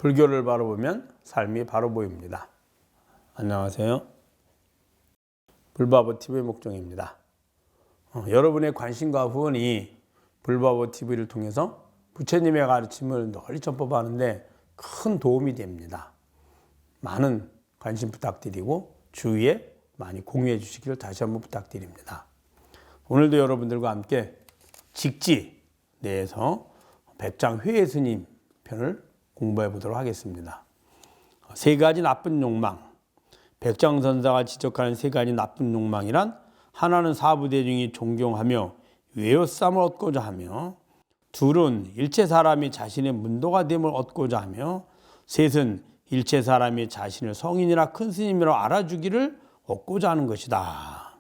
불교를 바라보면 삶이 바로 보입니다. 안녕하세요. 불바보TV의 목종입니다. 여러분의 관심과 후원이 불바보TV를 통해서 부처님의 가르침을 널리 전파하는데 큰 도움이 됩니다. 많은 관심 부탁드리고 주위에 많이 공유해 주시기를 다시 한번 부탁드립니다. 오늘도 여러분들과 함께 직지 내에서 백장회의 스님 편을 공부해 보도록 하겠습니다. 세 가지 나쁜 욕망, 백장선사가 지적하는 세 가지 나쁜 욕망이란 하나는 사부대중이 존경하며 외요쌈을 얻고자 하며, 둘은 일체 사람이 자신의 문도가 됨을 얻고자 하며, 셋은 일체 사람이 자신을 성인이나 큰 스님이라고 알아주기를 얻고자 하는 것이다.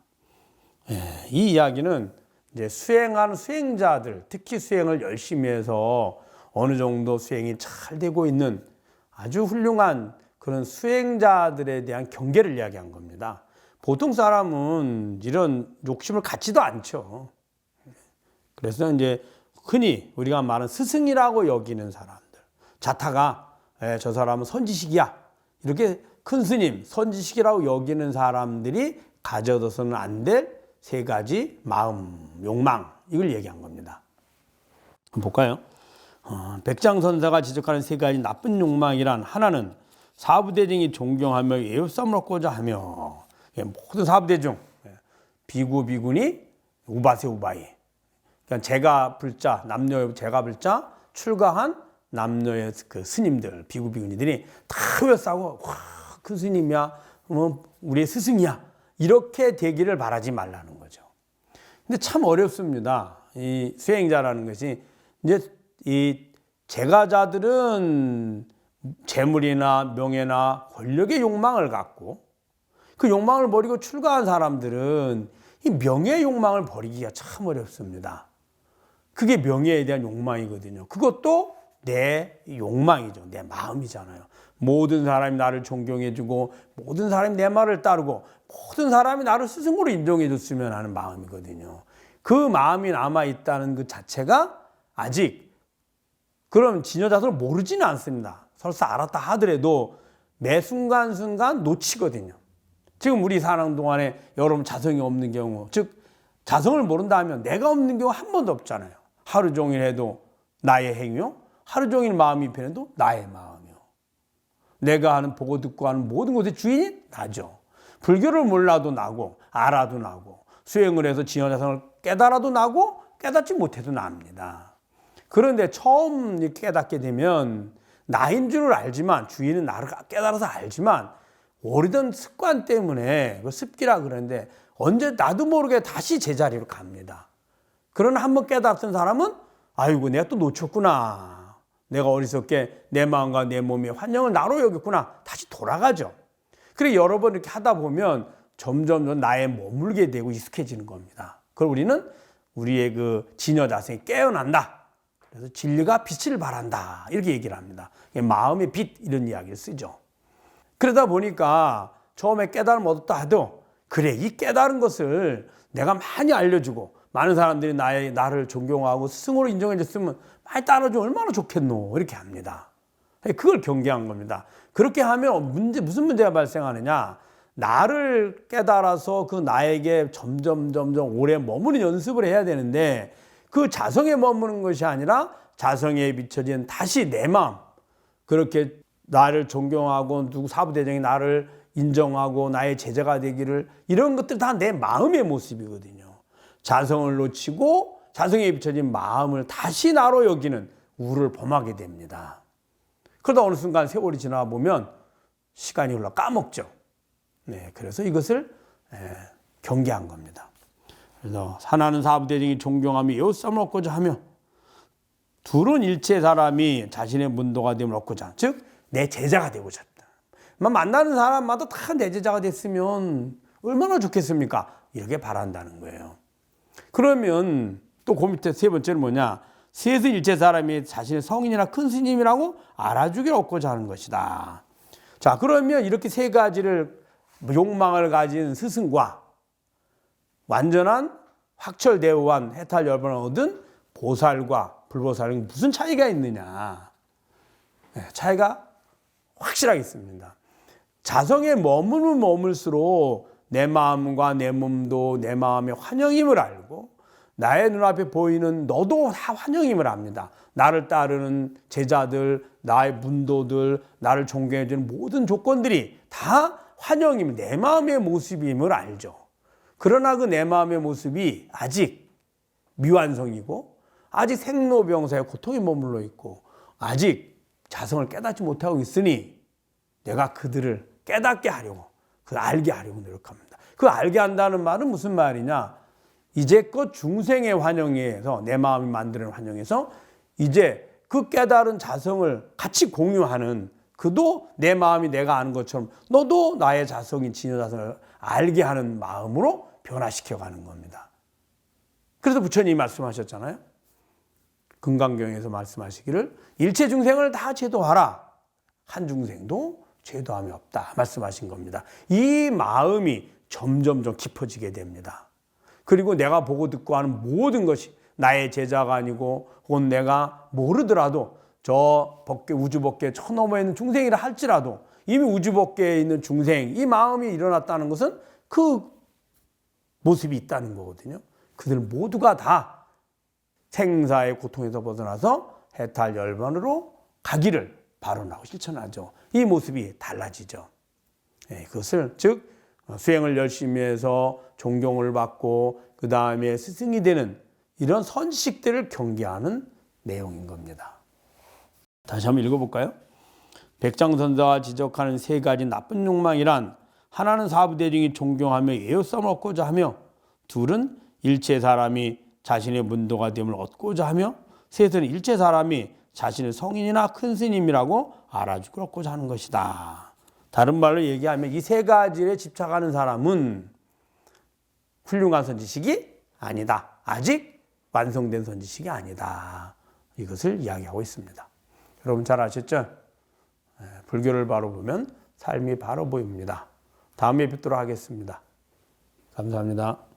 이 이야기는 이제 수행하는 수행자들, 특히 수행을 열심히 해서 어느 정도 수행이 잘 되고 있는 아주 훌륭한 그런 수행자들에 대한 경계를 이야기한 겁니다. 보통 사람은 이런 욕심을 갖지도 않죠. 그래서 이제 흔히 우리가 말하는 스승이라고 여기는 사람들, 자타가 저 사람은 선지식이야, 이렇게 큰 스님, 선지식이라고 여기는 사람들이 가져둬서는 안 될 세 가지 마음, 욕망, 이걸 얘기한 겁니다. 한번 볼까요? 백장선사가 지적하는 세 가지 나쁜 욕망이란 하나는 사부대중이 존경하며 외요쌈을 얻고자 하며, 모든 사부대중, 비구, 비구니, 우바세, 우바이, 그러니까 제가 불자, 남녀의 제가 불자, 출가한 남녀의 그 스님들, 비구, 비구니들이 다 외요싸고, 와, 큰 스님이야, 우리의 스승이야, 이렇게 되기를 바라지 말라는 거죠. 근데 참 어렵습니다. 이 수행자라는 것이 이제 이 제가자들은 재물이나 명예나 권력의 욕망을 갖고, 그 욕망을 버리고 출가한 사람들은 이 명예의 욕망을 버리기가 참 어렵습니다. 그게 명예에 대한 욕망이거든요. 그것도 내 욕망이죠. 내 마음이잖아요. 모든 사람이 나를 존경해주고, 모든 사람이 내 말을 따르고, 모든 사람이 나를 스승으로 인정해줬으면 하는 마음이거든요. 그 마음이 남아있다는 그 자체가 아직 그럼 진여자들을 모르지는 않습니다. 설사 알았다 하더라도 매 순간순간 놓치거든요. 지금 우리 사는 동안에 여러분 자성이 없는 경우, 즉 자성을 모른다 하면 내가 없는 경우 한 번도 없잖아요. 하루 종일 해도 나의 행위요, 하루 종일 마음이 편해도 나의 마음이요. 내가 하는 보고 듣고 하는 모든 것의 주인이 나죠. 불교를 몰라도 나고, 알아도 나고, 수행을 해서 진여자성을 깨달아도 나고, 깨닫지 못해도 납니다. 그런데 처음 깨닫게 되면 나인 줄을 알지만, 주인은 나를 깨달아서 알지만, 오래된 습관 때문에, 그 습기라 그러는데 언제 나도 모르게 다시 제자리로 갑니다. 그러나 한번 깨닫던 사람은 아이고 내가 또 놓쳤구나, 내가 어리석게 내 마음과 내 몸의 환영을 나로 여겼구나, 다시 돌아가죠. 그래 여러 번 이렇게 하다 보면 점점 나에 머물게 되고 익숙해지는 겁니다. 그걸 우리는 우리의 그 진여자성이 깨어난다, 그래서 진리가 빛을 발한다, 이렇게 얘기를 합니다. 마음의 빛, 이런 이야기를 쓰죠. 그러다 보니까 처음에 깨달음 얻었다 해도, 그래 이 깨달은 것을 내가 많이 알려주고 많은 사람들이 나를 존경하고 스승으로 인정해 줬으면 많이 따라주면 얼마나 좋겠노, 이렇게 합니다. 그걸 경계한 겁니다. 그렇게 하면 무슨 문제가 발생하느냐, 나를 깨달아서 그 나에게 점점 오래 머무는 연습을 해야 되는데, 그 자성에 머무는 것이 아니라 자성에 비춰진 다시 내 마음, 그렇게 나를 존경하고 누구 사부대장이 나를 인정하고 나의 제자가 되기를, 이런 것들 다 내 마음의 모습이거든요. 자성을 놓치고 자성에 비춰진 마음을 다시 나로 여기는 우를 범하게 됩니다. 그러다 어느 순간 세월이 지나 보면 시간이 흘러 까먹죠. 그래서 이것을 경계한 겁니다. 그래서 하나는 사부대중이 존경하며 외요쌈을 얻고자 하며, 둘은 일체 사람이 자신의 문도가 됨을 얻고자 하며, 즉 내 제자가 되고자 했다. 만나는 사람마다 다 내 제자가 됐으면 얼마나 좋겠습니까? 이렇게 바란다는 거예요. 그러면 또 그 밑에 세 번째는 뭐냐, 셋은 일체 사람이 자신의 성인이나 큰 스님이라고 알아주기를 얻고자 하는 것이다. 자, 그러면 이렇게 세 가지를 욕망을 가진 스승과 완전한 확철대오한 해탈열반을 얻은 보살과 불보살은 무슨 차이가 있느냐. 차이가 확실하게 있습니다. 자성에 머물면 머물수록 내 마음과 내 몸도 내 마음의 환영임을 알고 나의 눈앞에 보이는 너도 다 환영임을 압니다. 나를 따르는 제자들, 나의 문도들, 나를 존경해주는 모든 조건들이 다 환영임을 내 마음의 모습임을 알죠. 그러나 그 내 마음의 모습이 아직 미완성이고 아직 생로병사의 고통에 머물러 있고 아직 자성을 깨닫지 못하고 있으니 내가 그들을 깨닫게 하려고 그 알게 하려고 노력합니다. 그 알게 한다는 말은 무슨 말이냐? 이제껏 중생의 환영에서 내 마음이 만드는 환영에서 이제 그 깨달은 자성을 같이 공유하는 그도 내 마음이 내가 아는 것처럼 너도 나의 자성인 진여자성을 알게 하는 마음으로 변화시켜가는 겁니다. 그래서 부처님이 말씀하셨잖아요. 금강경에서 말씀하시기를 일체 중생을 다 제도하라. 한 중생도 제도함이 없다 말씀하신 겁니다. 이 마음이 점점점 깊어지게 됩니다. 그리고 내가 보고 듣고 하는 모든 것이 나의 제자가 아니고 혹은 내가 모르더라도 저 법계 우주법계 저 너머에 있는 중생이라 할지라도 이미 우주법계에 있는 중생 이 마음이 일어났다는 것은 그 모습이 있다는 거거든요. 그들 모두가 다 생사의 고통에서 벗어나서 해탈 열반으로 가기를 발언하고 실천하죠. 이 모습이 달라지죠. 그것을 즉 수행을 열심히 해서 존경을 받고 그 다음에 스승이 되는 이런 선식들을 경계하는 내용인 겁니다. 다시 한번 읽어볼까요? 백장선사가 지적하는 세 가지 나쁜 욕망이란 하나는 사부대중이 존경하며 예우쌈을 얻고자 하며 둘은 일체 사람이 자신의 문도가 됨을 얻고자 하며 셋은 일체 사람이 자신의 성인이나 큰 스님이라고 알아주고 얻고자 하는 것이다. 다른 말로 얘기하면 이 세 가지에 집착하는 사람은 훌륭한 선지식이 아니다. 아직 완성된 선지식이 아니다. 이것을 이야기하고 있습니다. 여러분 잘 아셨죠? 불교를 바로 보면 삶이 바로 보입니다. 다음에 뵙도록 하겠습니다. 감사합니다.